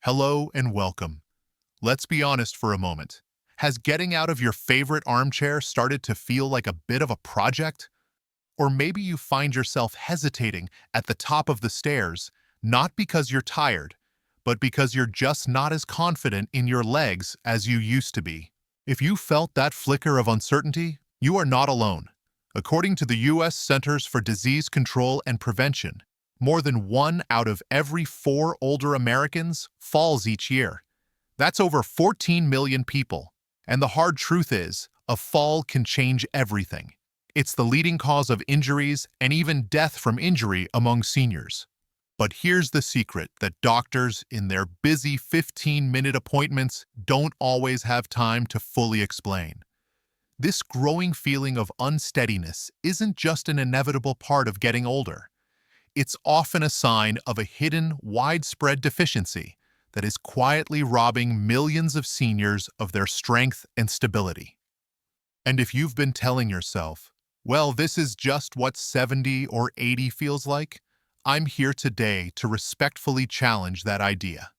Hello and welcome. Let's be honest for a moment. Has getting out of your favorite armchair started to feel like a bit of a project? Or maybe you find yourself hesitating at the top of the stairs, not because you're tired, but because you're just not as confident in your legs as you used to be. If you felt that flicker of uncertainty, you are not alone. According to the U.S. Centers for Disease Control and Prevention, more than 1 out of every 4 older Americans falls each year. That's over 14 million people. And the hard truth is, a fall can change everything. It's the leading cause of injuries and even death from injury among seniors. But here's the secret that doctors, in their busy 15-minute appointments, don't always have time to fully explain. This growing feeling of unsteadiness isn't just an inevitable part of getting older. It's often a sign of a hidden, widespread deficiency that is quietly robbing millions of seniors of their strength and stability. And if you've been telling yourself, well, this is just what 70 or 80 feels like, I'm here today to respectfully challenge that idea.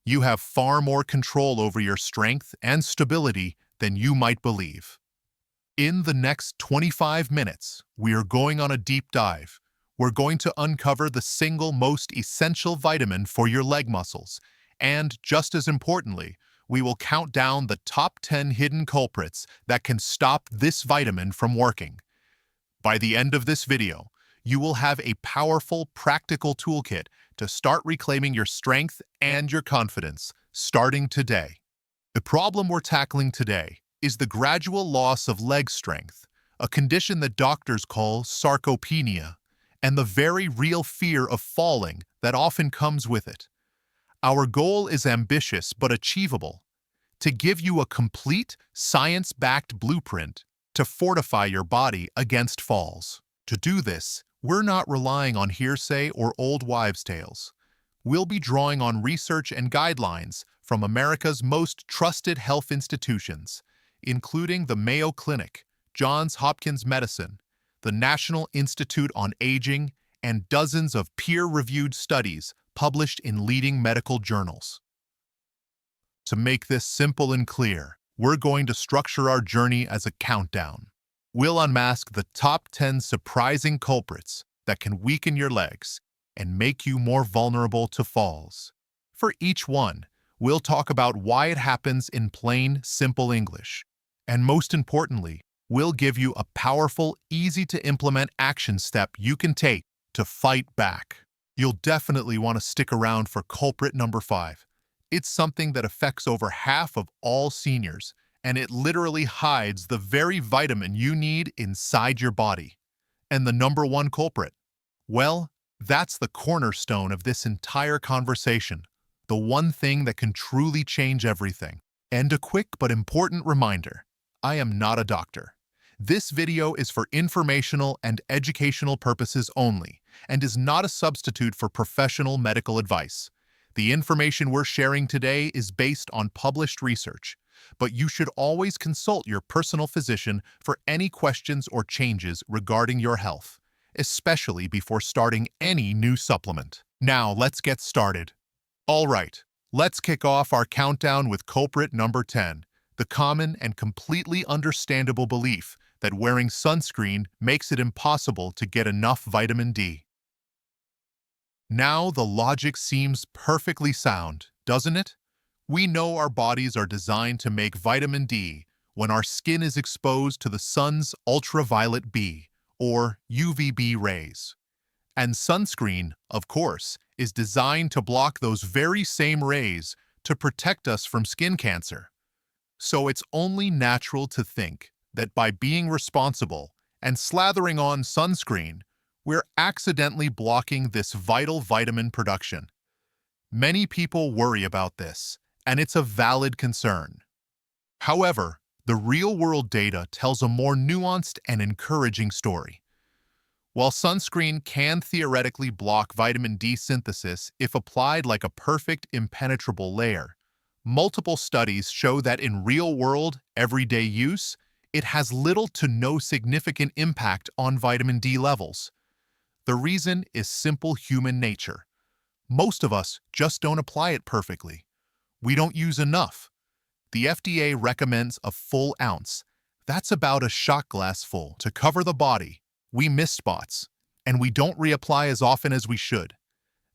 You have far more control over your strength and stability than you might believe. In the next 25 minutes, we are going on a deep dive. We're going to uncover the single most essential vitamin for your leg muscles, and just as importantly, we will count down the top 10 hidden culprits that can stop this vitamin from working. By the end of this video, you will have a powerful, practical toolkit to start reclaiming your strength and your confidence, starting today. The problem we're tackling today is the gradual loss of leg strength, a condition that doctors call sarcopenia, and the very real fear of falling that often comes with it. Our goal is ambitious but achievable: to give you a complete, science-backed blueprint to fortify your body against falls. To do this, we're not relying on hearsay or old wives' tales. We'll be drawing on research and guidelines from America's most trusted health institutions, including the Mayo Clinic, Johns Hopkins Medicine, the National Institute on Aging, and dozens of peer-reviewed studies published in leading medical journals. To make this simple and clear, we're going to structure our journey as a countdown. We'll unmask the top 10 surprising culprits that can weaken your legs and make you more vulnerable to falls. For each one, we'll talk about why it happens in plain, simple English. And most importantly, we'll give you a powerful, easy-to-implement action step you can take to fight back. You'll definitely want to stick around for culprit number 5. It's something that affects over half of all seniors, and it literally hides the very vitamin you need inside your body. And the number 1 culprit? Well, that's the cornerstone of this entire conversation, the one thing that can truly change everything. And a quick but important reminder: I am not a doctor. This video is for informational and educational purposes only, and is not a substitute for professional medical advice. The information we're sharing today is based on published research, but you should always consult your personal physician for any questions or changes regarding your health, especially before starting any new supplement. Now, let's get started. All right, let's kick off our countdown with culprit number 10, the common and completely understandable belief that wearing sunscreen makes it impossible to get enough vitamin D. Now the logic seems perfectly sound, doesn't it? We know our bodies are designed to make vitamin D when our skin is exposed to the sun's ultraviolet B, or UVB rays. And sunscreen, of course, is designed to block those very same rays to protect us from skin cancer. So it's only natural to think that by being responsible and slathering on sunscreen, we're accidentally blocking this vital vitamin production. Many people worry about this, and it's a valid concern. However, the real-world data tells a more nuanced and encouraging story. While sunscreen can theoretically block vitamin D synthesis if applied like a perfect, impenetrable layer, multiple studies show that in real-world, everyday use, it has little to no significant impact on vitamin D levels. The reason is simple human nature. Most of us just don't apply it perfectly. We don't use enough. The FDA recommends a full ounce. That's about a shot glass full to cover the body. We miss spots, and we don't reapply as often as we should.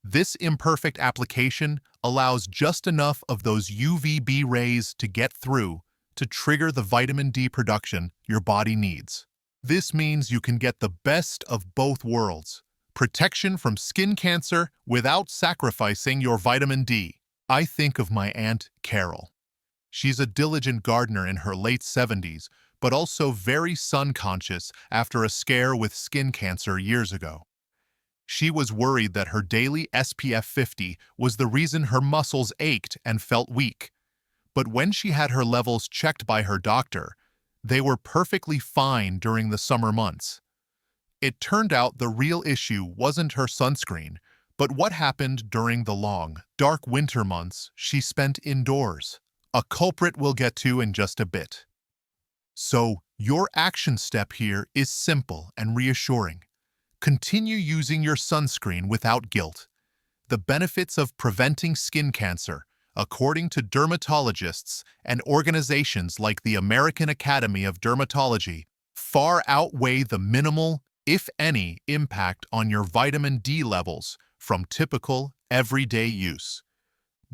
This imperfect application allows just enough of those UVB rays to get through to trigger the vitamin D production your body needs. This means you can get the best of both worlds: protection from skin cancer without sacrificing your vitamin D. I think of my Aunt Carol. She's a diligent gardener in her late 70s, but also very sun-conscious after a scare with skin cancer years ago. She was worried that her daily SPF 50 was the reason her muscles ached and felt weak. But when she had her levels checked by her doctor, they were perfectly fine during the summer months. It turned out the real issue wasn't her sunscreen, but what happened during the long, dark winter months she spent indoors. A culprit we'll get to in just a bit. So, your action step here is simple and reassuring. Continue using your sunscreen without guilt. The benefits of preventing skin cancer, according to dermatologists and organizations like the American Academy of Dermatology, far outweigh the minimal, if any, impact on your vitamin D levels from typical, everyday use.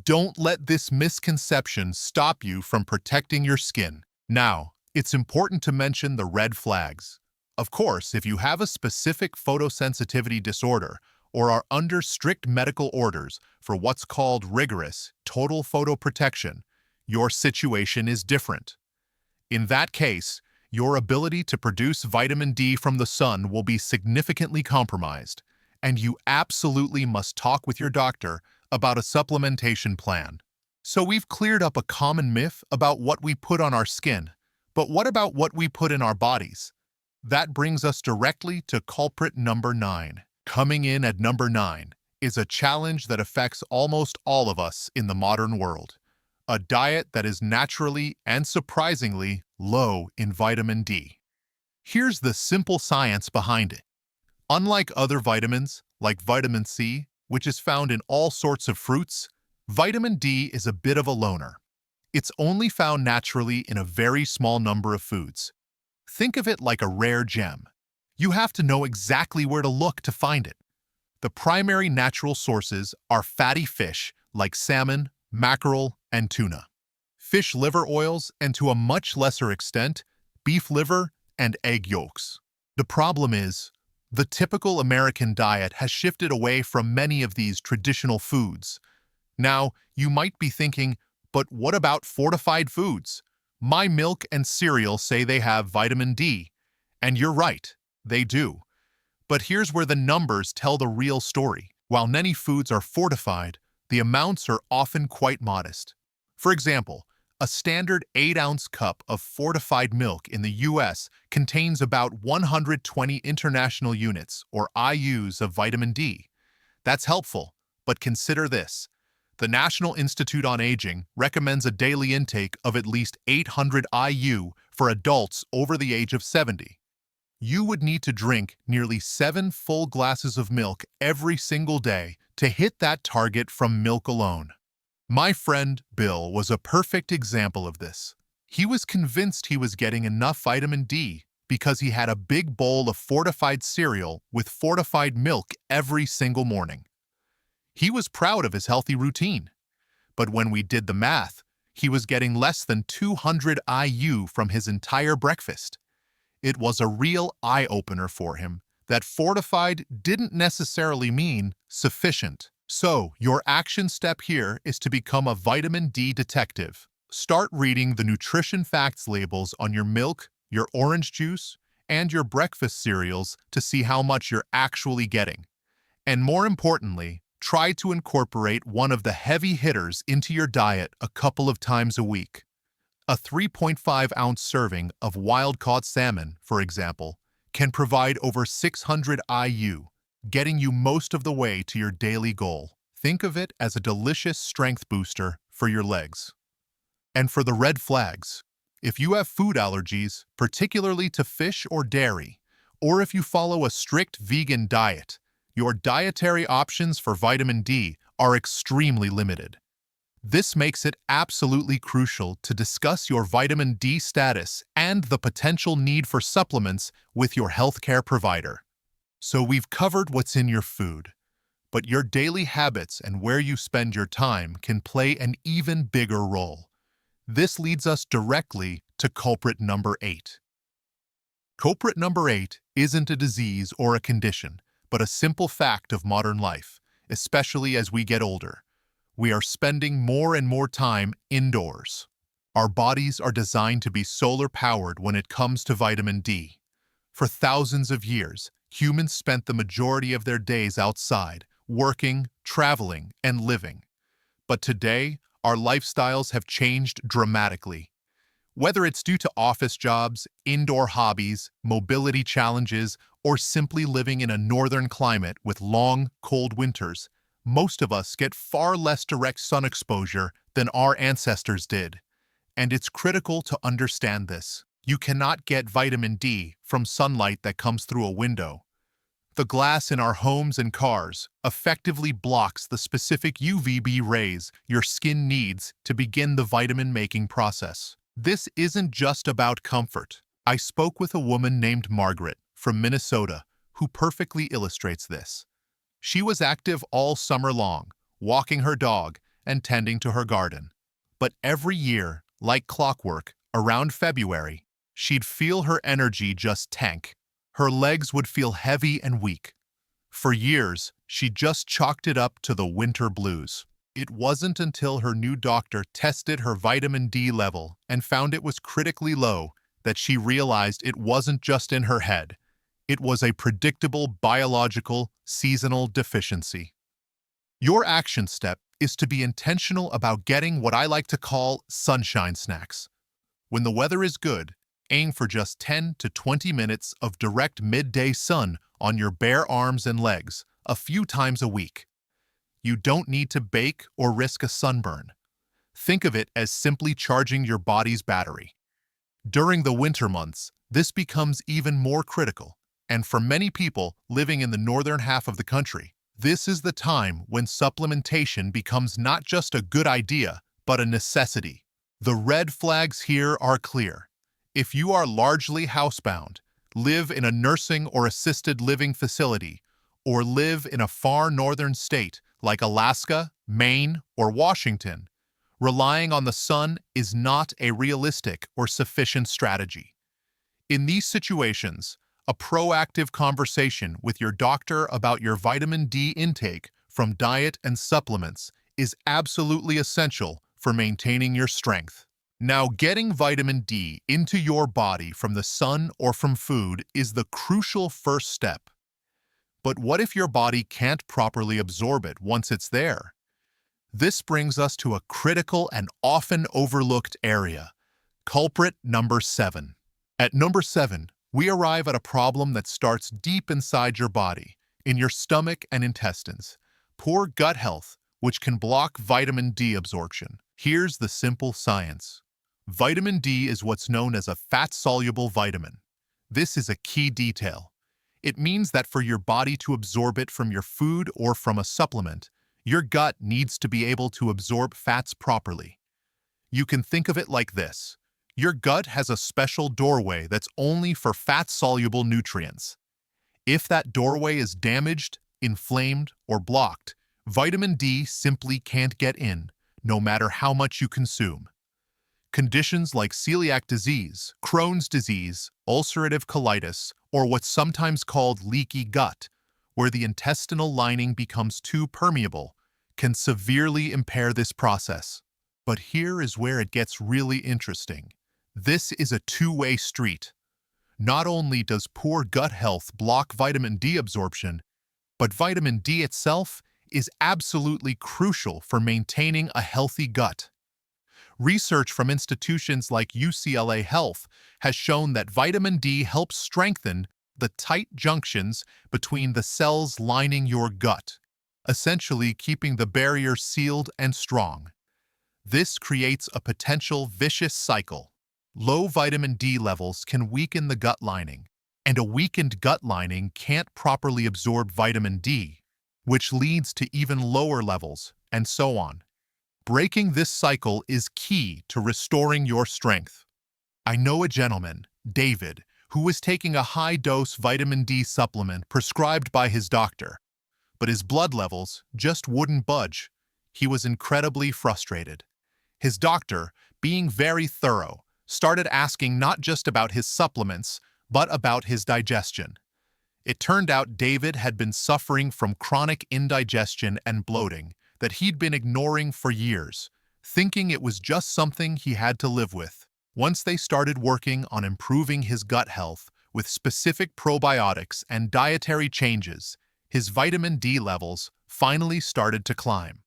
Don't let this misconception stop you from protecting your skin. Now, it's important to mention the red flags. Of course, if you have a specific photosensitivity disorder or are under strict medical orders for what's called rigorous, total photoprotection, your situation is different. In that case, your ability to produce vitamin D from the sun will be significantly compromised, and you absolutely must talk with your doctor about a supplementation plan. So we've cleared up a common myth about what we put on our skin, but what about what we put in our bodies? That brings us directly to culprit number 9. Coming in at number 9 is a challenge that affects almost all of us in the modern world: a diet that is naturally and surprisingly low in vitamin D. Here's the simple science behind it. Unlike other vitamins, like vitamin C, which is found in all sorts of fruits, vitamin D is a bit of a loner. It's only found naturally in a very small number of foods. Think of it like a rare gem. You have to know exactly where to look to find it. The primary natural sources are fatty fish like salmon, mackerel, and tuna, fish liver oils, and to a much lesser extent, beef liver and egg yolks. The problem is, the typical American diet has shifted away from many of these traditional foods. Now, you might be thinking, but what about fortified foods? My milk and cereal say they have vitamin D. And you're right, they do. But here's where the numbers tell the real story. While many foods are fortified, the amounts are often quite modest. For example, a standard 8-ounce cup of fortified milk in the US contains about 120 international units, or IUs, of vitamin D. That's helpful, but consider this. The National Institute on Aging recommends a daily intake of at least 800 IU for adults over the age of 70. You would need to drink nearly 7 full glasses of milk every single day to hit that target from milk alone. My friend Bill was a perfect example of this. He was convinced he was getting enough vitamin D because he had a big bowl of fortified cereal with fortified milk every single morning. He was proud of his healthy routine, but when we did the math, he was getting less than 200 IU from his entire breakfast. It was a real eye-opener for him that fortified didn't necessarily mean sufficient. So, your action step here is to become a vitamin D detective. Start reading the nutrition facts labels on your milk, your orange juice, and your breakfast cereals to see how much you're actually getting. And more importantly, try to incorporate one of the heavy hitters into your diet a couple of times a week. A 3.5-ounce serving of wild-caught salmon, for example, can provide over 600 IU, getting you most of the way to your daily goal. Think of it as a delicious strength booster for your legs. And for the red flags, if you have food allergies, particularly to fish or dairy, or if you follow a strict vegan diet, your dietary options for vitamin D are extremely limited. This makes it absolutely crucial to discuss your vitamin D status and the potential need for supplements with your healthcare provider. So we've covered what's in your food, but your daily habits and where you spend your time can play an even bigger role. This leads us directly to culprit number 8. Culprit number 8 isn't a disease or a condition, but a simple fact of modern life, especially as we get older. We are spending more and more time indoors. Our bodies are designed to be solar-powered when it comes to vitamin D. For thousands of years, humans spent the majority of their days outside, working, traveling, and living. But today, our lifestyles have changed dramatically. Whether it's due to office jobs, indoor hobbies, mobility challenges, or simply living in a northern climate with long, cold winters, most of us get far less direct sun exposure than our ancestors did. And it's critical to understand this. You cannot get vitamin D from sunlight that comes through a window. The glass in our homes and cars effectively blocks the specific UVB rays your skin needs to begin the vitamin-making process. This isn't just about comfort. I spoke with a woman named Margaret from Minnesota who perfectly illustrates this. She was active all summer long, walking her dog and tending to her garden. But every year, like clockwork, around February, she'd feel her energy just tank. Her legs would feel heavy and weak. For years, she just chalked it up to the winter blues. It wasn't until her new doctor tested her vitamin D level and found it was critically low that she realized it wasn't just in her head. It was a predictable biological seasonal deficiency. Your action step is to be intentional about getting what I like to call sunshine snacks. When the weather is good, aim for just 10 to 20 minutes of direct midday sun on your bare arms and legs a few times a week. You don't need to bake or risk a sunburn. Think of it as simply charging your body's battery. During the winter months, this becomes even more critical. And for many people living in the northern half of the country, this is the time when supplementation becomes not just a good idea, but a necessity. The red flags here are clear. If you are largely housebound, live in a nursing or assisted living facility, or live in a far northern state like Alaska, Maine, or Washington, relying on the sun is not a realistic or sufficient strategy. In these situations, a proactive conversation with your doctor about your vitamin D intake from diet and supplements is absolutely essential for maintaining your strength. Now, getting vitamin D into your body from the sun or from food is the crucial first step. But what if your body can't properly absorb it once it's there? This brings us to a critical and often overlooked area, culprit number 7. At number 7, we arrive at a problem that starts deep inside your body, in your stomach and intestines. Poor gut health, which can block vitamin D absorption. Here's the simple science. Vitamin D is what's known as a fat-soluble vitamin. This is a key detail. It means that for your body to absorb it from your food or from a supplement, your gut needs to be able to absorb fats properly. You can think of it like this. Your gut has a special doorway that's only for fat-soluble nutrients. If that doorway is damaged, inflamed, or blocked, vitamin D simply can't get in, no matter how much you consume. Conditions like celiac disease, Crohn's disease, ulcerative colitis, or what's sometimes called leaky gut, where the intestinal lining becomes too permeable, can severely impair this process. But here is where it gets really interesting. This is a two-way street. Not only does poor gut health block vitamin D absorption, but vitamin D itself is absolutely crucial for maintaining a healthy gut. Research from institutions like UCLA Health has shown that vitamin D helps strengthen the tight junctions between the cells lining your gut, essentially keeping the barrier sealed and strong. This creates a potential vicious cycle. Low vitamin D levels can weaken the gut lining, and a weakened gut lining can't properly absorb vitamin D. which leads to even lower levels, and so on. Breaking this cycle is key to restoring your strength. I know a gentleman, David, who was taking a high-dose vitamin D supplement prescribed by his doctor, but his blood levels just wouldn't budge. He was incredibly frustrated. His doctor, being very thorough, started asking not just about his supplements, but about his digestion. It turned out David had been suffering from chronic indigestion and bloating that he'd been ignoring for years, thinking it was just something he had to live with. Once they started working on improving his gut health with specific probiotics and dietary changes, his vitamin D levels finally started to climb.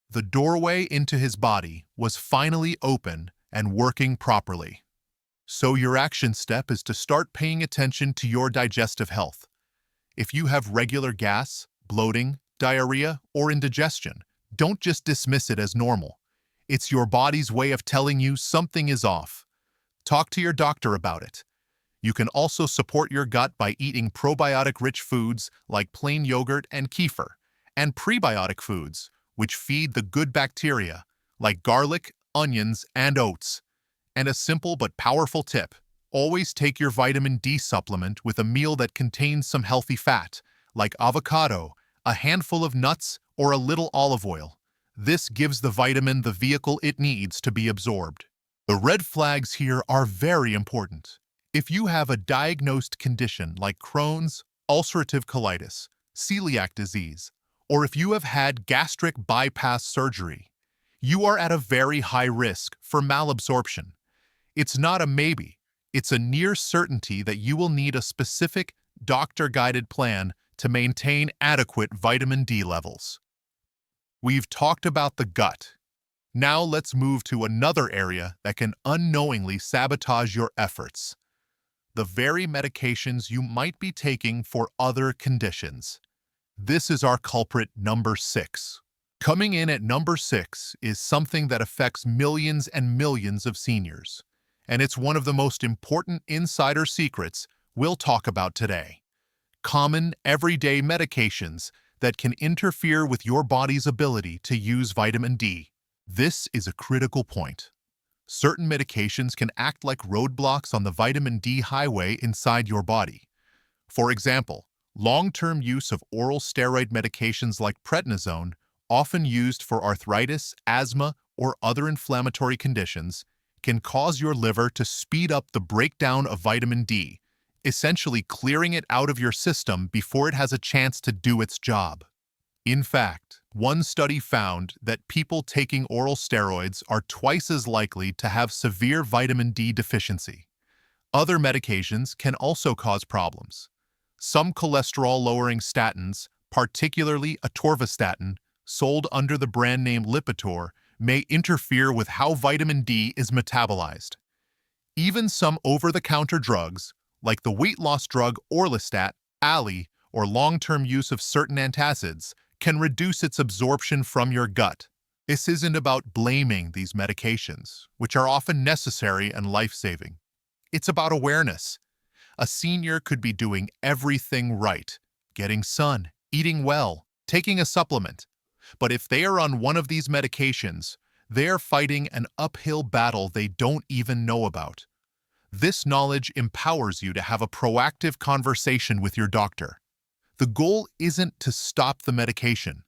The doorway into his body was finally open and working properly. So your action step is to start paying attention to your digestive health. If you have regular gas, bloating, diarrhea, or indigestion, don't just dismiss it as normal. It's your body's way of telling you something is off. Talk to your doctor about it. You can also support your gut by eating probiotic-rich foods like plain yogurt and kefir, and prebiotic foods, which feed the good bacteria, like garlic, onions, and oats. And a simple but powerful tip: always take your vitamin D supplement with a meal that contains some healthy fat, like avocado, a handful of nuts, or a little olive oil. This gives the vitamin the vehicle it needs to be absorbed. The red flags here are very important. If you have a diagnosed condition like Crohn's, ulcerative colitis, celiac disease, or if you have had gastric bypass surgery, you are at a very high risk for malabsorption. It's not a maybe, it's a near certainty that you will need a specific doctor-guided plan to maintain adequate vitamin D levels. We've talked about the gut. Now let's move to another area that can unknowingly sabotage your efforts: the very medications you might be taking for other conditions. This is our culprit number 6. Coming in at number 6 is something that affects millions and millions of seniors, and it's one of the most important insider secrets we'll talk about today. Common, everyday medications that can interfere with your body's ability to use vitamin D. This is a critical point. Certain medications can act like roadblocks on the vitamin D highway inside your body. For example, long-term use of oral steroid medications like prednisone, often used for arthritis, asthma, or other inflammatory conditions, can cause your liver to speed up the breakdown of vitamin D, essentially clearing it out of your system before it has a chance to do its job. In fact, one study found that people taking oral steroids are twice as likely to have severe vitamin D deficiency. Other medications can also cause problems. Some cholesterol-lowering statins, particularly atorvastatin, sold under the brand name Lipitor, may interfere with how vitamin D is metabolized. Even some over-the-counter drugs, like the weight loss drug Orlistat, Ali, or long-term use of certain antacids, can reduce its absorption from your gut. This isn't about blaming these medications, which are often necessary and life-saving. It's about awareness. A senior could be doing everything right, getting sun, eating well, taking a supplement. But if they are on one of these medications, they are fighting an uphill battle they don't even know about. This knowledge empowers you to have a proactive conversation with your doctor. The goal isn't to stop the medication,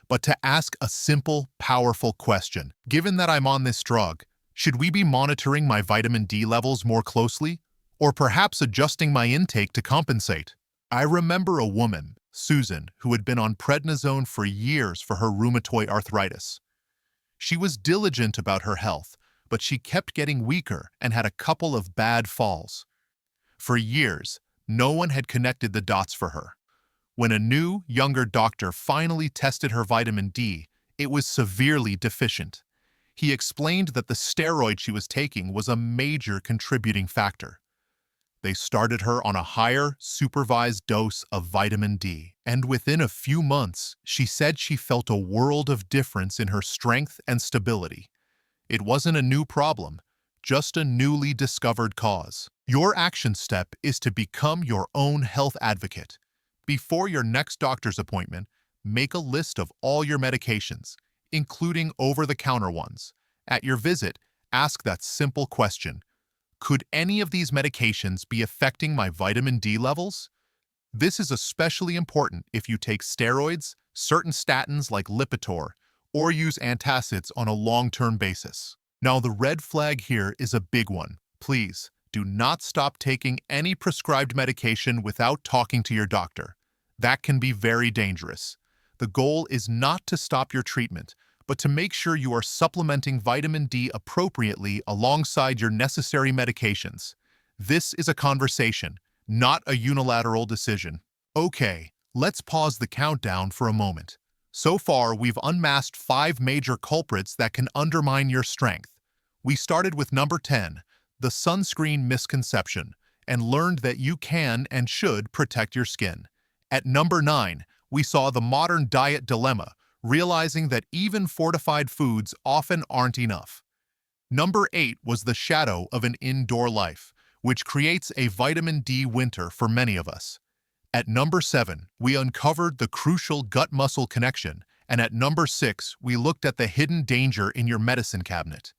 but to ask a simple, powerful question. Given that I'm on this drug, should we be monitoring my vitamin D levels more closely, or perhaps adjusting my intake to compensate? I remember a woman, Susan, who had been on prednisone for years for her rheumatoid arthritis. She was diligent about her health, but she kept getting weaker and had a couple of bad falls. For years, no one had connected the dots for her. When a new, younger doctor finally tested her vitamin D, it was severely deficient. He explained that the steroid she was taking was a major contributing factor. They started her on a higher, supervised dose of vitamin D, and within a few months, she said she felt a world of difference in her strength and stability. It wasn't a new problem, just a newly discovered cause. Your action step is to become your own health advocate. Before your next doctor's appointment, make a list of all your medications, including over-the-counter ones. At your visit, ask that simple question: could any of these medications be affecting my vitamin D levels? This is especially important if you take steroids, certain statins like Lipitor, or use antacids on a long-term basis. Now, the red flag here is a big one. Please, do not stop taking any prescribed medication without talking to your doctor. That can be very dangerous. The goal is not to stop your treatment, but to make sure you are supplementing vitamin D appropriately alongside your necessary medications. This is a conversation, not a unilateral decision. Okay, let's pause the countdown for a moment. So far, we've unmasked 5 major culprits that can undermine your strength. We started with number 10, the sunscreen misconception, and learned that you can and should protect your skin. At number 9, we saw the modern diet dilemma, realizing that even fortified foods often aren't enough. Number 8 was the shadow of an indoor life, which creates a vitamin D winter for many of us. At number 7, we uncovered the crucial gut-muscle connection, and at number 6, we looked at the hidden danger in your medicine cabinet.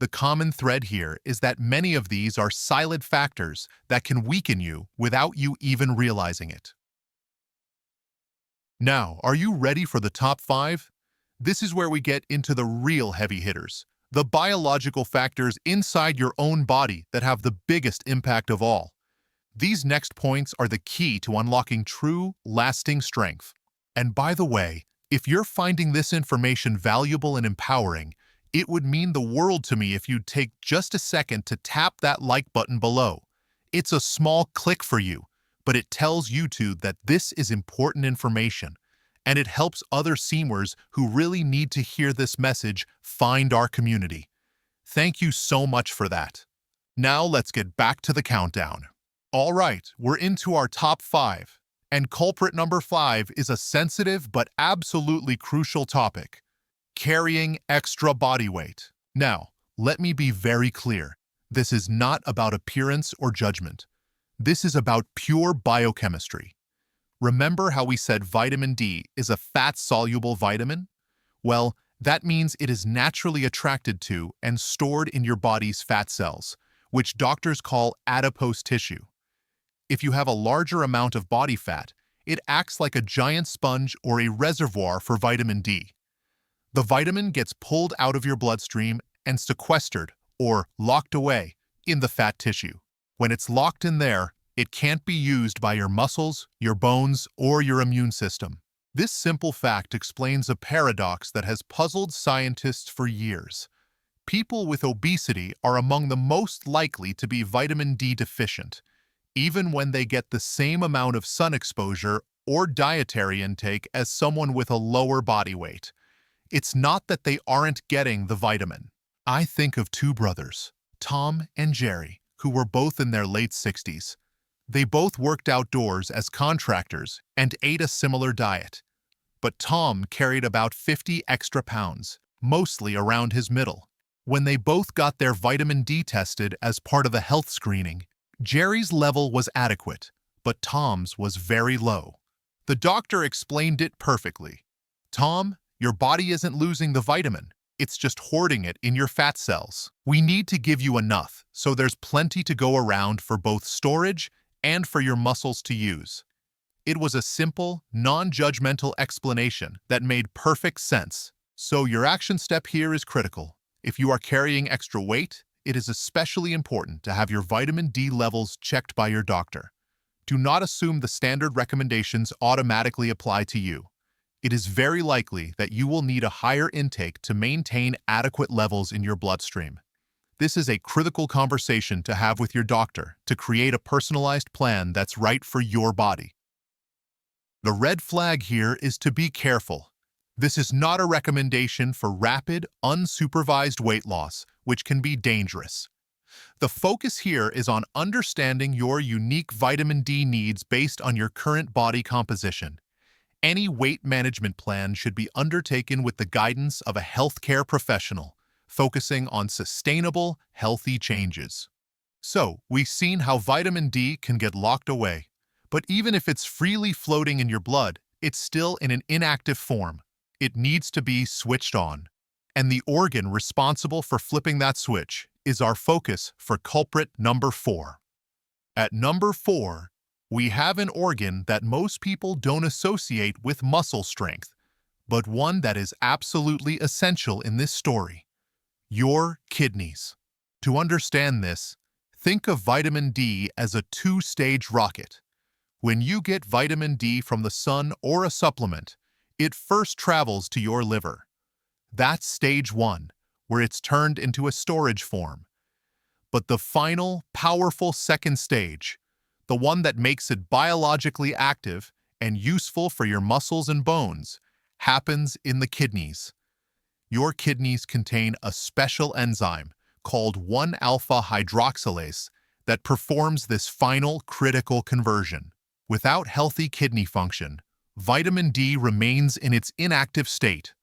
The common thread here is that many of these are silent factors that can weaken you without you even realizing it. Now, are you ready for the top 5? This is where we get into the real heavy hitters, the biological factors inside your own body that have the biggest impact of all. These next points are the key to unlocking true, lasting strength. And by the way, if you're finding this information valuable and empowering, it would mean the world to me if you'd take just a second to tap that like button below. It's a small click for you, but it tells YouTube that this is important information, and it helps other Seamers who really need to hear this message find our community. Thank you so much for that. Now let's get back to the countdown. All right, we're into our top 5, and culprit number 5 is a sensitive but absolutely crucial topic: carrying extra body weight. Now, let me be very clear. This is not about appearance or judgment. This is about pure biochemistry. Remember how we said vitamin D is a fat-soluble vitamin? Well, that means it is naturally attracted to and stored in your body's fat cells, which doctors call adipose tissue. If you have a larger amount of body fat, it acts like a giant sponge or a reservoir for vitamin D. The vitamin gets pulled out of your bloodstream and sequestered, or locked away, in the fat tissue. When it's locked in there, it can't be used by your muscles, your bones, or your immune system. This simple fact explains a paradox that has puzzled scientists for years. People with obesity are among the most likely to be vitamin D deficient, even when they get the same amount of sun exposure or dietary intake as someone with a lower body weight. It's not that they aren't getting the vitamin. I think of 2 brothers, Tom and Jerry, who were both in their late 60s. They both worked outdoors as contractors and ate a similar diet. But Tom carried about 50 extra pounds, mostly around his middle. When they both got their vitamin D tested as part of the health screening, Jerry's level was adequate, but Tom's was very low. The doctor explained it perfectly. Tom, your body isn't losing the vitamin. It's just hoarding it in your fat cells. We need to give you enough, so there's plenty to go around for both storage and for your muscles to use. It was a simple, non-judgmental explanation that made perfect sense. So your action step here is critical. If you are carrying extra weight, it is especially important to have your vitamin D levels checked by your doctor. Do not assume the standard recommendations automatically apply to you. It is very likely that you will need a higher intake to maintain adequate levels in your bloodstream. This is a critical conversation to have with your doctor to create a personalized plan that's right for your body. The red flag here is to be careful. This is not a recommendation for rapid, unsupervised weight loss, which can be dangerous. The focus here is on understanding your unique vitamin D needs based on your current body composition. Any weight management plan should be undertaken with the guidance of a healthcare professional, focusing on sustainable, healthy changes. So, we've seen how vitamin D can get locked away, but even if it's freely floating in your blood, it's still in an inactive form. It needs to be switched on. And the organ responsible for flipping that switch is our focus for culprit number 4. At number 4, we have an organ that most people don't associate with muscle strength, but one that is absolutely essential in this story: your kidneys. To understand this, think of vitamin D as a two-stage rocket. When you get vitamin D from the sun or a supplement, it first travels to your liver. That's stage 1, where it's turned into a storage form. But the final, powerful second stage, the one that makes it biologically active and useful for your muscles and bones, happens in the kidneys. Your kidneys contain a special enzyme called 1-alpha hydroxylase that performs this final critical conversion. Without healthy kidney function, vitamin D remains in its inactive state,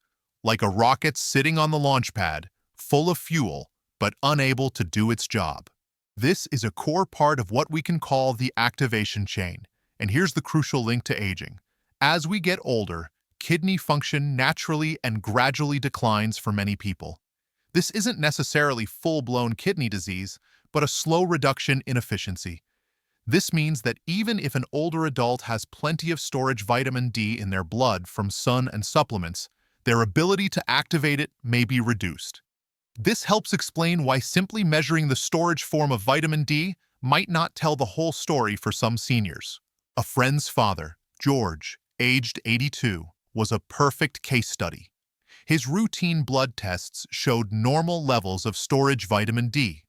like a rocket sitting on the launch pad, full of fuel, but unable to do its job. This is a core part of what we can call the activation chain. And here's the crucial link to aging. As we get older, kidney function naturally and gradually declines for many people. This isn't necessarily full-blown kidney disease, but a slow reduction in efficiency. This means that even if an older adult has plenty of storage vitamin D in their blood from sun and supplements, their ability to activate it may be reduced. This helps explain why simply measuring the storage form of vitamin D might not tell the whole story for some seniors. A friend's father, George, aged 82, was a perfect case study. His routine blood tests showed normal levels of storage vitamin D.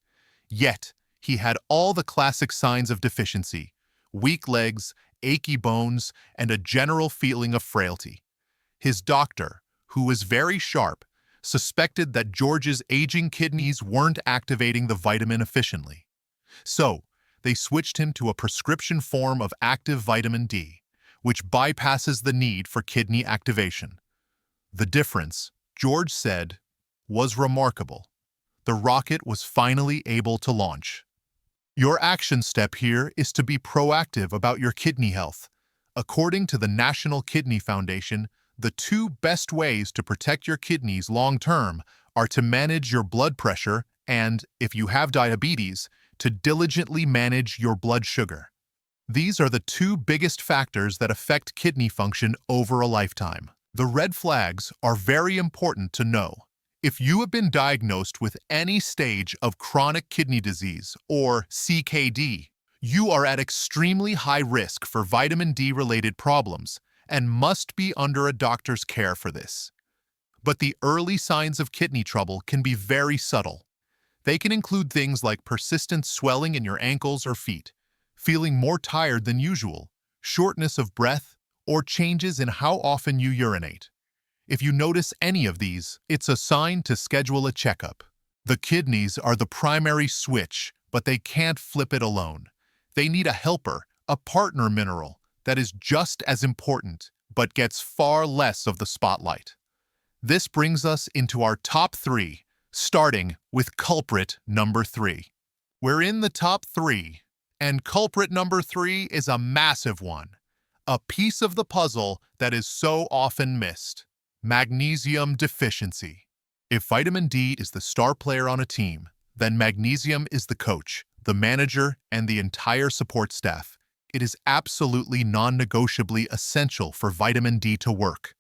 Yet, he had all the classic signs of deficiency: weak legs, achy bones, and a general feeling of frailty. His doctor, who was very sharp, suspected that George's aging kidneys weren't activating the vitamin efficiently. So, they switched him to a prescription form of active vitamin D, which bypasses the need for kidney activation. The difference, George said, was remarkable. The rocket was finally able to launch. Your action step here is to be proactive about your kidney health. According to the National Kidney Foundation, the 2 best ways to protect your kidneys long-term are to manage your blood pressure and, if you have diabetes, to diligently manage your blood sugar. These are the 2 biggest factors that affect kidney function over a lifetime. The red flags are very important to know. If you have been diagnosed with any stage of chronic kidney disease, or CKD, you are at extremely high risk for vitamin D-related problems and must be under a doctor's care for this. But the early signs of kidney trouble can be very subtle. They can include things like persistent swelling in your ankles or feet, feeling more tired than usual, shortness of breath, or changes in how often you urinate. If you notice any of these, it's a sign to schedule a checkup. The kidneys are the primary switch, but they can't flip it alone. They need a helper, a partner mineral, that is just as important, but gets far less of the spotlight. This brings us into our top 3, starting with culprit number 3. We're in the top 3, and culprit number 3 is a massive one, a piece of the puzzle that is so often missed: magnesium deficiency. If vitamin D is the star player on a team, then magnesium is the coach, the manager, and the entire support staff. It is absolutely non-negotiably essential for vitamin D to work.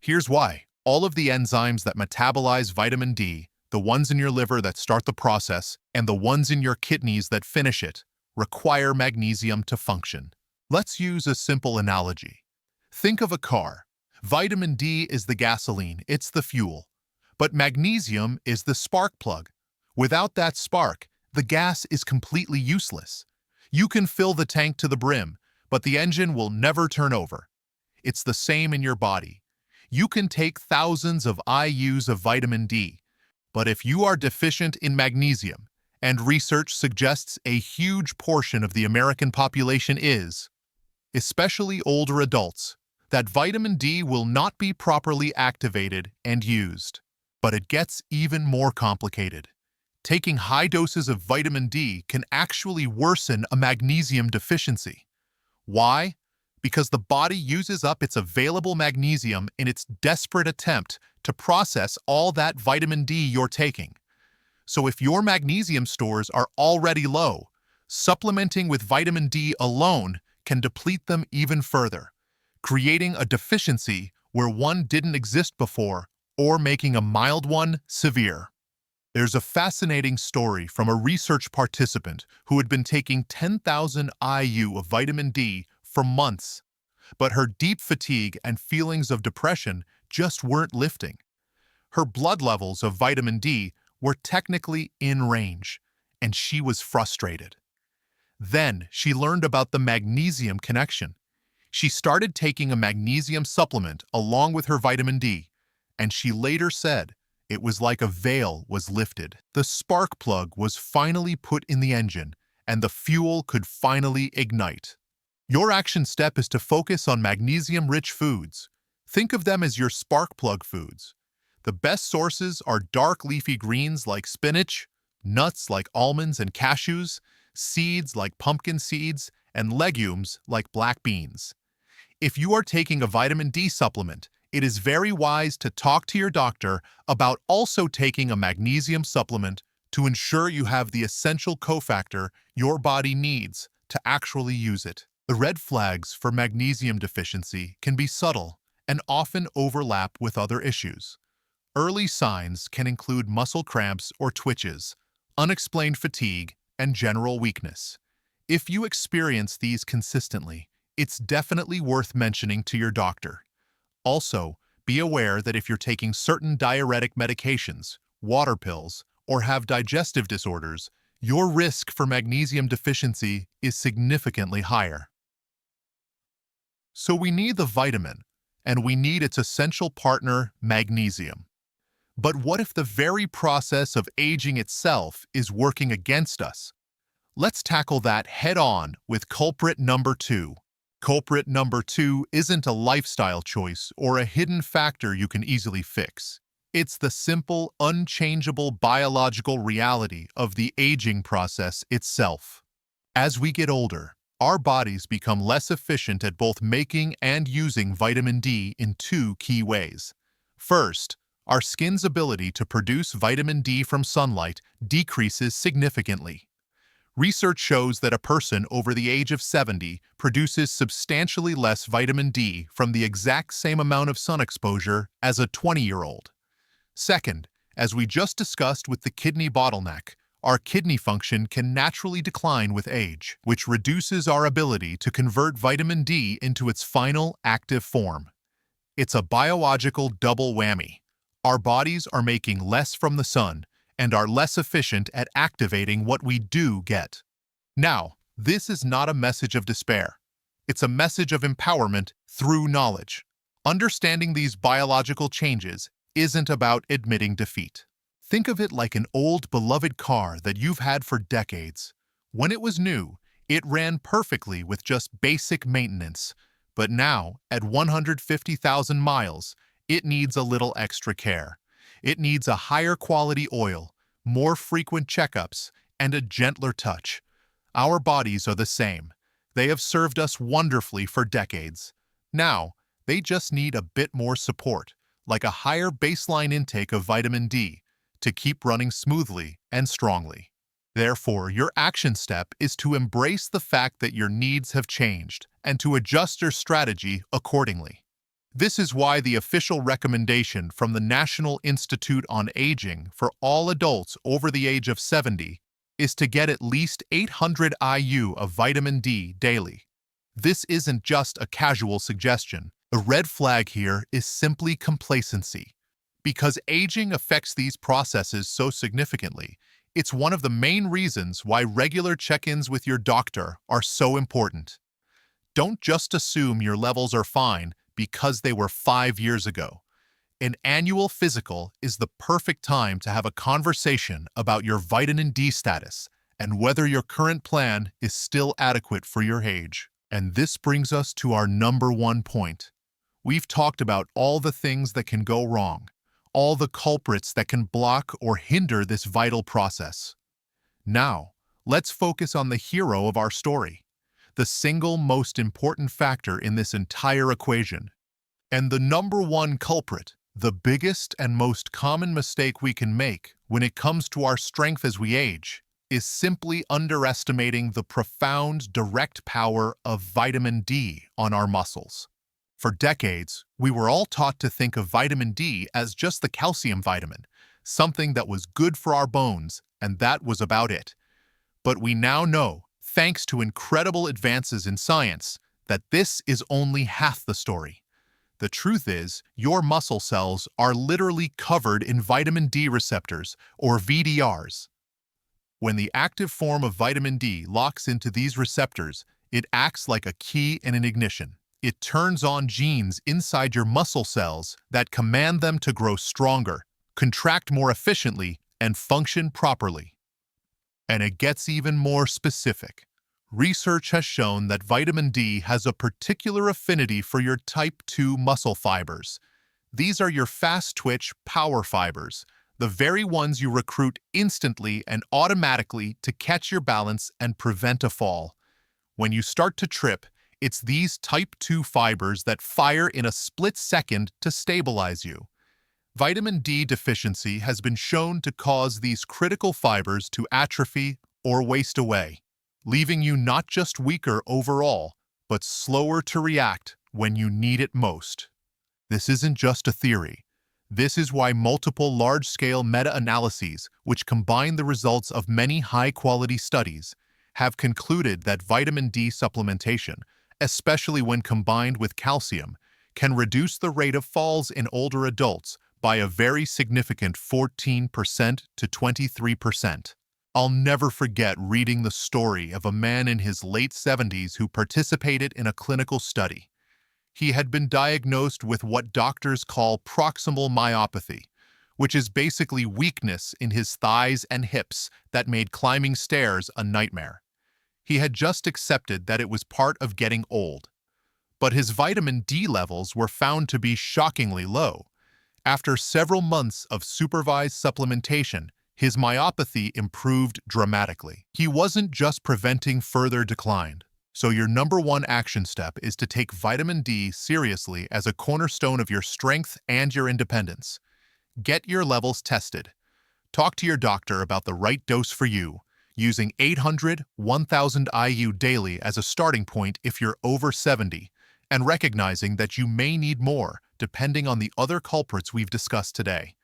Here's why. All of the enzymes that metabolize vitamin D, the ones in your liver that start the process, and the ones in your kidneys that finish it, require magnesium to function. Let's use a simple analogy. Think of a car. Vitamin D is the gasoline, it's the fuel. But magnesium is the spark plug. Without that spark, the gas is completely useless. You can fill the tank to the brim, but the engine will never turn over. It's the same in your body. You can take thousands of IUs of vitamin D, but if you are deficient in magnesium, and research suggests a huge portion of the American population is, especially older adults, that vitamin D will not be properly activated and used. But it gets even more complicated. Taking high doses of vitamin D can actually worsen a magnesium deficiency. Why? because the body uses up its available magnesium in its desperate attempt to process all that vitamin D you're taking. So if your magnesium stores are already low, supplementing with vitamin D alone can deplete them even further, creating a deficiency where one didn't exist before or making a mild one severe. There's a fascinating story from a research participant who had been taking 10,000 IU of vitamin D for months, but her deep fatigue and feelings of depression just weren't lifting. Her blood levels of vitamin D were technically in range, and she was frustrated. Then she learned about the magnesium connection. She started taking a magnesium supplement along with her vitamin D, and she later said it was like a veil was lifted. The spark plug was finally put in the engine, and the fuel could finally ignite. Your action step is to focus on magnesium-rich foods. Think of them as your spark plug foods. The best sources are dark leafy greens like spinach, nuts like almonds and cashews, seeds like pumpkin seeds, and legumes like black beans. If you are taking a vitamin D supplement, it is very wise to talk to your doctor about also taking a magnesium supplement to ensure you have the essential cofactor your body needs to actually use it. The red flags for magnesium deficiency can be subtle and often overlap with other issues. Early signs can include muscle cramps or twitches, unexplained fatigue, and general weakness. If you experience these consistently, it's definitely worth mentioning to your doctor. Also, be aware that if you're taking certain diuretic medications, water pills, or have digestive disorders, your risk for magnesium deficiency is significantly higher. So we need the vitamin, and we need its essential partner, magnesium. But what if the very process of aging itself is working against us? Let's tackle that head-on with culprit number 2. Culprit number 2 isn't a lifestyle choice or a hidden factor you can easily fix. It's the simple, unchangeable biological reality of the aging process itself. As we get older, our bodies become less efficient at both making and using vitamin D in two key ways. First, our skin's ability to produce vitamin D from sunlight decreases significantly. Research shows that a person over the age of 70 produces substantially less vitamin D from the exact same amount of sun exposure as a 20-year-old. Second, as we just discussed with the kidney bottleneck, our kidney function can naturally decline with age, which reduces our ability to convert vitamin D into its final active form. It's a biological double whammy. Our bodies are making less from the sun and are less efficient at activating what we do get. Now, this is not a message of despair. It's a message of empowerment through knowledge. Understanding these biological changes isn't about admitting defeat. Think of it like an old beloved car that you've had for decades. When it was new, it ran perfectly with just basic maintenance. But now, at 150,000 miles, it needs a little extra care. It needs a higher quality oil, more frequent checkups, and a gentler touch. Our bodies are the same. They have served us wonderfully for decades. Now, they just need a bit more support, like a higher baseline intake of vitamin D, to keep running smoothly and strongly. Therefore, your action step is to embrace the fact that your needs have changed and to adjust your strategy accordingly. This is why the official recommendation from the National Institute on Aging for all adults over the age of 70 is to get at least 800 IU of vitamin D daily. This isn't just a casual suggestion. The red flag here is simply complacency. Because aging affects these processes so significantly, it's one of the main reasons why regular check-ins with your doctor are so important. Don't just assume your levels are fine because they were 5 years ago. An annual physical is the perfect time to have a conversation about your vitamin D status and whether your current plan is still adequate for your age. And this brings us to our number 1 point. We've talked about all the things that can go wrong, all the culprits that can block or hinder this vital process. Now, let's focus on the hero of our story, the single most important factor in this entire equation. And the number one culprit, the biggest and most common mistake we can make when it comes to our strength as we age, is simply underestimating the profound direct power of vitamin D on our muscles. For decades, we were all taught to think of vitamin D as just the calcium vitamin, something that was good for our bones, and that was about it. But we now know, thanks to incredible advances in science, that this is only half the story. The truth is, your muscle cells are literally covered in vitamin D receptors, or VDRs. When the active form of vitamin D locks into these receptors, it acts like a key in an ignition. It turns on genes inside your muscle cells that command them to grow stronger, contract more efficiently, and function properly. And it gets even more specific. Research has shown that vitamin D has a particular affinity for your type 2 muscle fibers. These are your fast-twitch power fibers, the very ones you recruit instantly and automatically to catch your balance and prevent a fall. When you start to trip, it's these type 2 fibers that fire in a split second to stabilize you. Vitamin D deficiency has been shown to cause these critical fibers to atrophy or waste away, leaving you not just weaker overall, but slower to react when you need it most. This isn't just a theory. This is why multiple large-scale meta-analyses, which combine the results of many high-quality studies, have concluded that vitamin D supplementation, especially when combined with calcium, can reduce the rate of falls in older adults by a very significant 14% to 23%. I'll never forget reading the story of a man in his late 70s who participated in a clinical study. He had been diagnosed with what doctors call proximal myopathy, which is basically weakness in his thighs and hips that made climbing stairs a nightmare. He had just accepted that it was part of getting old. But his vitamin D levels were found to be shockingly low. After several months of supervised supplementation, his myopathy improved dramatically. He wasn't just preventing further decline. So your number one action step is to take vitamin D seriously as a cornerstone of your strength and your independence. Get your levels tested. Talk to your doctor about the right dose for you, using 800-1000 IU daily as a starting point if you're over 70, and recognizing that you may need more depending on the other culprits we've discussed today.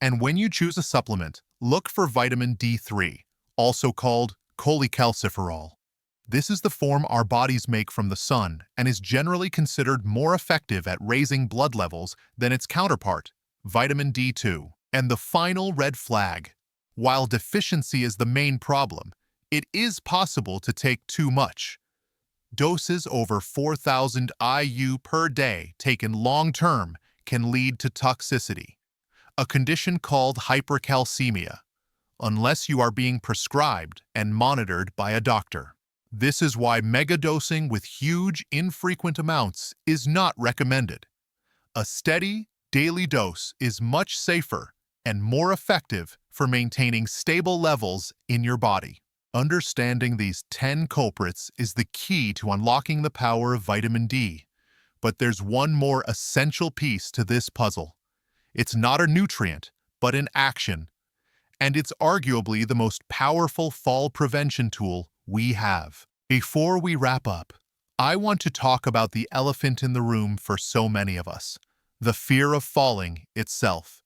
And when you choose a supplement, look for vitamin D3, also called cholecalciferol. This is the form our bodies make from the sun and is generally considered more effective at raising blood levels than its counterpart, vitamin D2. And the final red flag. While deficiency is the main problem, it is possible to take too much. Doses over 4,000 IU per day taken long-term can lead to toxicity, a condition called hypercalcemia, unless you are being prescribed and monitored by a doctor. This is why megadosing with huge, infrequent amounts is not recommended. A steady, daily dose is much safer and more effective for maintaining stable levels in your body. Understanding these 10 culprits is the key to unlocking the power of vitamin D. But there's one more essential piece to this puzzle. It's not a nutrient, but an action. And it's arguably the most powerful fall prevention tool we have. Before we wrap up, I want to talk about the elephant in the room for so many of us, the fear of falling itself.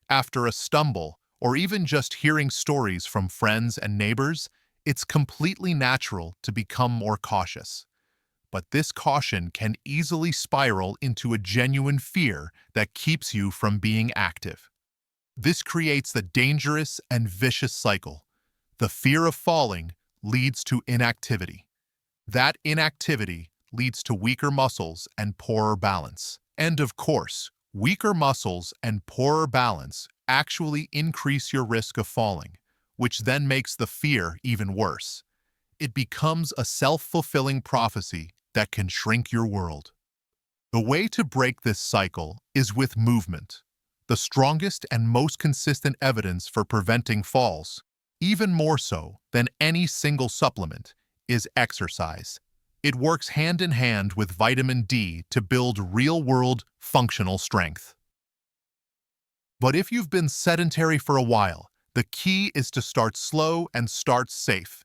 After a stumble, or even just hearing stories from friends and neighbors, it's completely natural to become more cautious. But this caution can easily spiral into a genuine fear that keeps you from being active. This creates the dangerous and vicious cycle. The fear of falling leads to inactivity. That inactivity leads to weaker muscles and poorer balance. And of course, weaker muscles and poorer balance actually increase your risk of falling, which then makes the fear even worse. It becomes a self-fulfilling prophecy that can shrink your world. The way to break this cycle is with movement, the strongest and most consistent evidence for preventing falls. Even more so than any single supplement is exercise. It works hand in hand with vitamin D to build real-world functional strength. But if you've been sedentary for a while, the key is to start slow and start safe.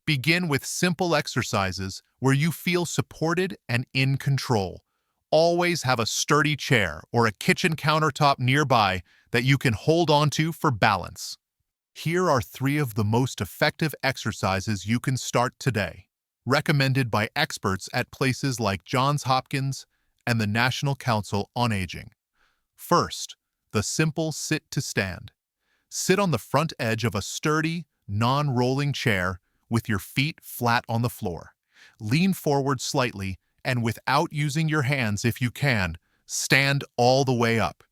Begin with simple exercises where you feel supported and in control. Always have a sturdy chair or a kitchen countertop nearby that you can hold onto for balance. Here are 3 of the most effective exercises you can start today, recommended by experts at places like Johns Hopkins and the National Council on Aging. First, the simple sit to stand. Sit on the front edge of a sturdy, non-rolling chair with your feet flat on the floor. Lean forward slightly, and without using your hands if you can, stand all the way up.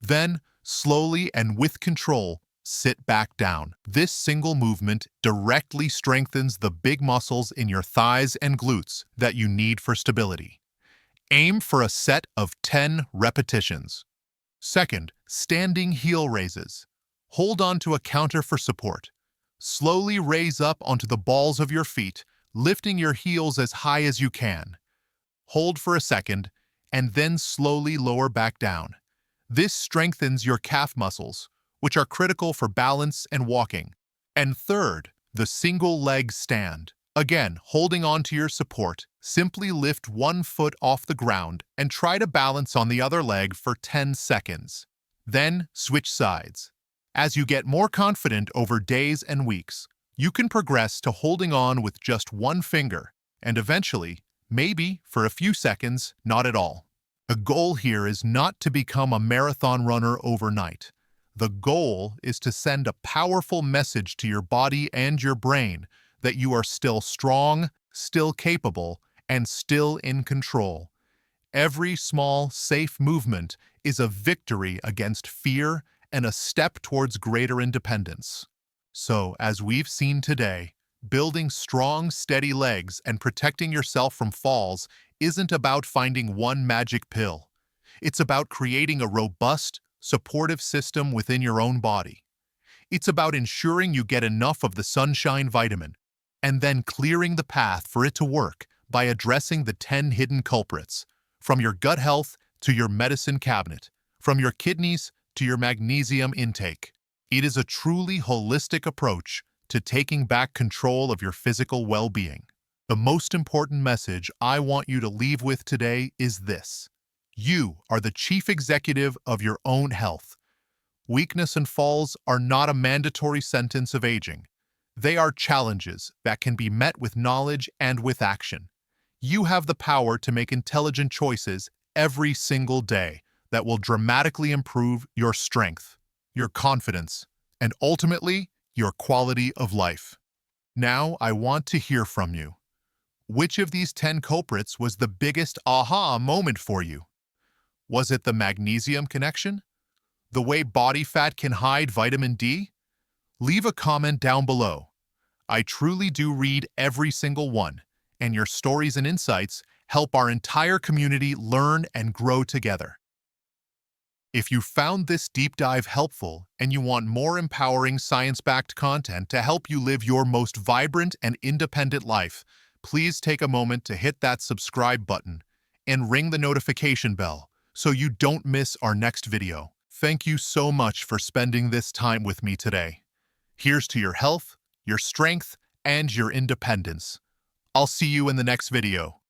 Then, slowly and with control, sit back down. This single movement directly strengthens the big muscles in your thighs and glutes that you need for stability. Aim for a set of 10 repetitions. Second, standing heel raises. Hold on to a counter for support. Slowly raise up onto the balls of your feet, lifting your heels as high as you can. Hold for a second, and then slowly lower back down. This strengthens your calf muscles, which are critical for balance and walking. And third, the single leg stand. Again, holding on to your support, simply lift one foot off the ground and try to balance on the other leg for 10 seconds. Then switch sides. As you get more confident over days and weeks, you can progress to holding on with just one finger, and eventually, maybe for a few seconds, not at all. The goal here is not to become a marathon runner overnight. The goal is to send a powerful message to your body and your brain that you are still strong, still capable, and still in control. Every small, safe movement is a victory against fear and a step towards greater independence. So, as we've seen today, building strong, steady legs and protecting yourself from falls isn't about finding one magic pill. It's about creating a robust, supportive system within your own body. It's about ensuring you get enough of the sunshine vitamin and then clearing the path for it to work by addressing the 10 hidden culprits, from your gut health to your medicine cabinet, from your kidneys to your magnesium intake. It is a truly holistic approach to taking back control of your physical well-being. The most important message I want you to leave with today is this: you are the chief executive of your own health. Weakness and falls are not a mandatory sentence of aging. They are challenges that can be met with knowledge and with action. You have the power to make intelligent choices every single day that will dramatically improve your strength, your confidence, and ultimately, your quality of life. Now, I want to hear from you. Which of these 10 culprits was the biggest aha moment for you? Was it the magnesium connection? The way body fat can hide vitamin D? Leave a comment down below. I truly do read every single one, and your stories and insights help our entire community learn and grow together. If you found this deep dive helpful and you want more empowering science-backed content to help you live your most vibrant and independent life, please take a moment to hit that subscribe button and ring the notification bell so you don't miss our next video. Thank you so much for spending this time with me today. Here's to your health, your strength, and your independence. I'll see you in the next video.